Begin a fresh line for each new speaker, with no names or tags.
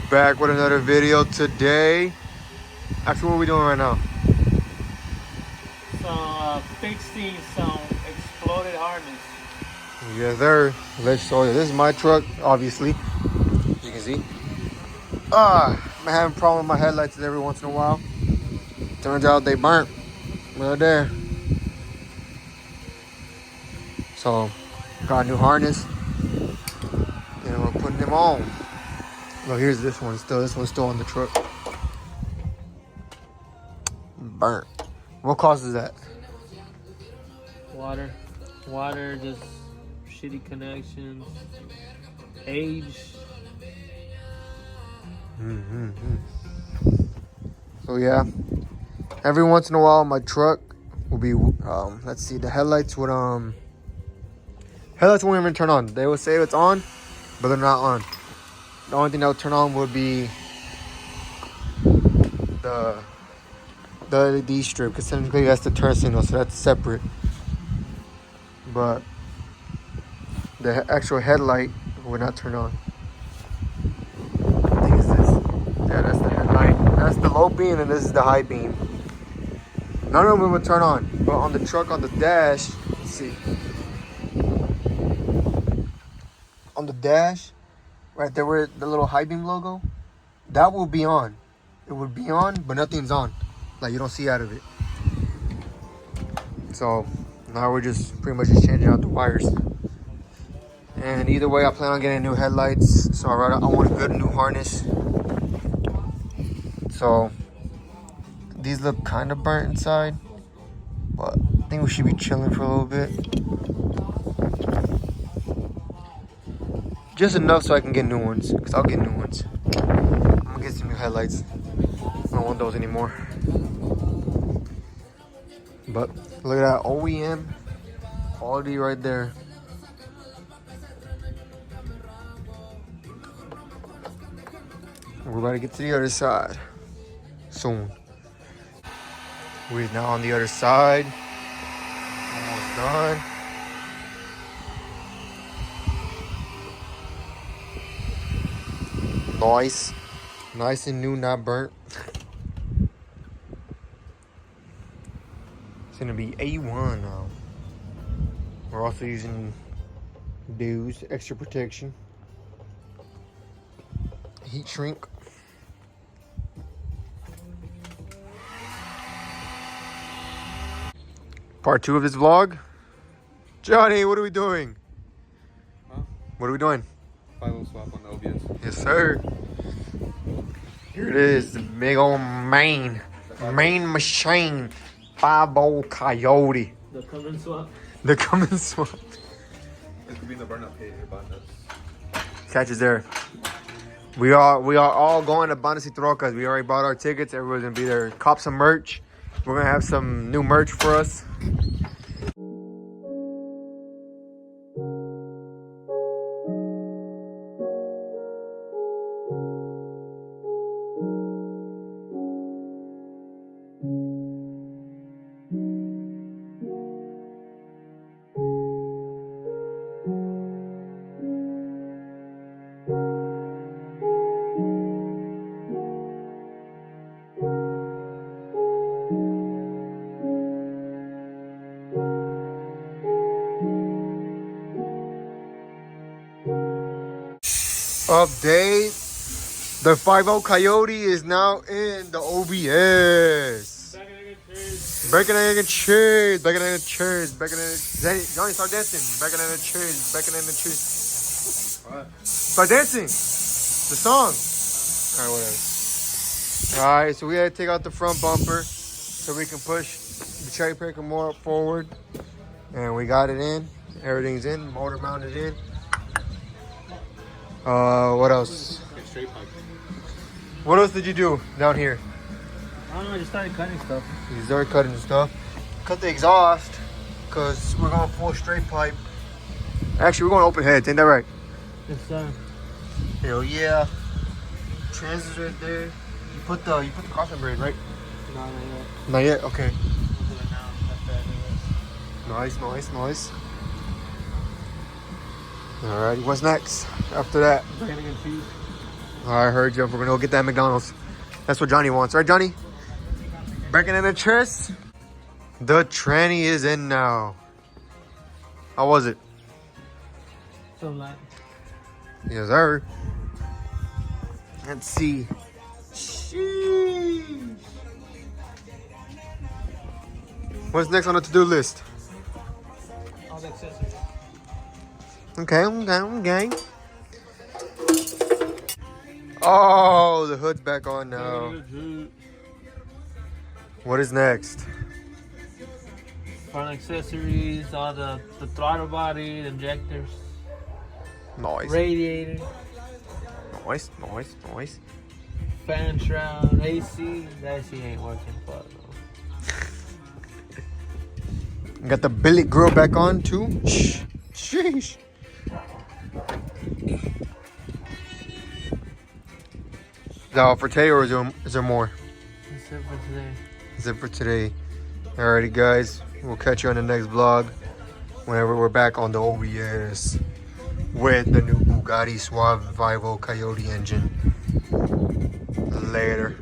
back with another video today. Actually, what are we doing right now?
Fixing some exploded harness.
Yes, sir. Let's show you. This is my truck, obviously. As you can see. I'm having a problem with my headlights every once in a while. Turns out they burnt right there. So, got a new harness. And we're putting them on. Well, here's this one still. This one's still on the truck. Burnt. What causes that?
Water, just shitty connections, age.
So yeah, every once in a while my truck will be let's see, the headlights won't even turn on. They will say it's on, but they're not on. The only thing that would turn on would be the LED strip, because technically that's the turn signal, so that's separate. But the actual headlight would not turn on. I think it's this. Yeah, that's the headlight. That's the low beam, and this is the high beam. None of them would turn on. But on the truck, on the dash, let's see. On the dash, right there where the little high beam logo, that will be on. It would be on, but nothing's on. Like, you don't see out of it. So now we're just pretty much just changing out the wires. And either way, I plan on getting new headlights. So I want a good new harness. So these look kind of burnt inside, but I think we should be chilling for a little bit. Just enough so I can get new ones, because I'll get new ones. I'm gonna get some new headlights. I don't want those anymore. But look at that OEM quality right there. We're about to get to the other side soon. We're now on the other side. Almost done. Nice and new, not burnt. It's gonna be A1 now. We're also using Dews extra protection, heat shrink. Part 2 of this vlog. Johnny, what are we doing?
Huh?
What are we doing?
5-0 swap on the OBS.
Yes, sir. Here it is, the big old main machine. 5-0 Coyote.
The Cummins swap.
The Cummins swap.
It could be in the burn-up page about that.
Catches there. We are all going to Bandas y Trocas. We already bought our tickets. Everyone's gonna be there. Cop some merch. We're gonna have some new merch for us. Update. The 5-0 Coyote is now in the OBS. Bacon, egg, and cheese. Bacon, egg, and cheese. Bacon, egg, and cheese. Johnny, start dancing. Bacon, egg, and cheese. Bacon, egg, and cheese.
What?
Start dancing. The song. Alright, whatever. Alright, so we had to take out the front bumper so we can push the cherry picker more forward. And we got it in. Everything's in. Motor mounted in. What else?
Straight pipe.
What else did you do down here?
I don't know, I just started cutting stuff.
You started cutting stuff. Cut the exhaust, because we're going full straight pipe. Actually, we're going open heads, ain't that right?
Yes, sir.
Hell yeah. Trans is right there. You put the crossing braid, right?
No, not yet.
Not yet? Okay.
We'll do it now. That's
Nice. Alright, what's next after that?
Bacon and cheese.
I heard you. We're gonna go get that McDonald's. That's what Johnny wants, right, Johnny? Breaking in the chest. The tranny is in now. How was it?
So light.
Yes, sir. Let's see. Sheesh. What's next on the to-do list?
All the accessories.
Okay. Oh, the hood's back on now. What is next?
Front accessories, all the throttle body, the injectors,
Nice.
radiator,
Nice.
fan shroud, AC. The AC ain't working for it, though.
Got the billet grill back on too. Sheesh. Is that all for today, or is there more?
That's it for today.
That's it for today. Alrighty, guys. We'll catch you on the next vlog whenever we're back on the OBS with the new Bugatti Suave 50 Coyote engine. Later.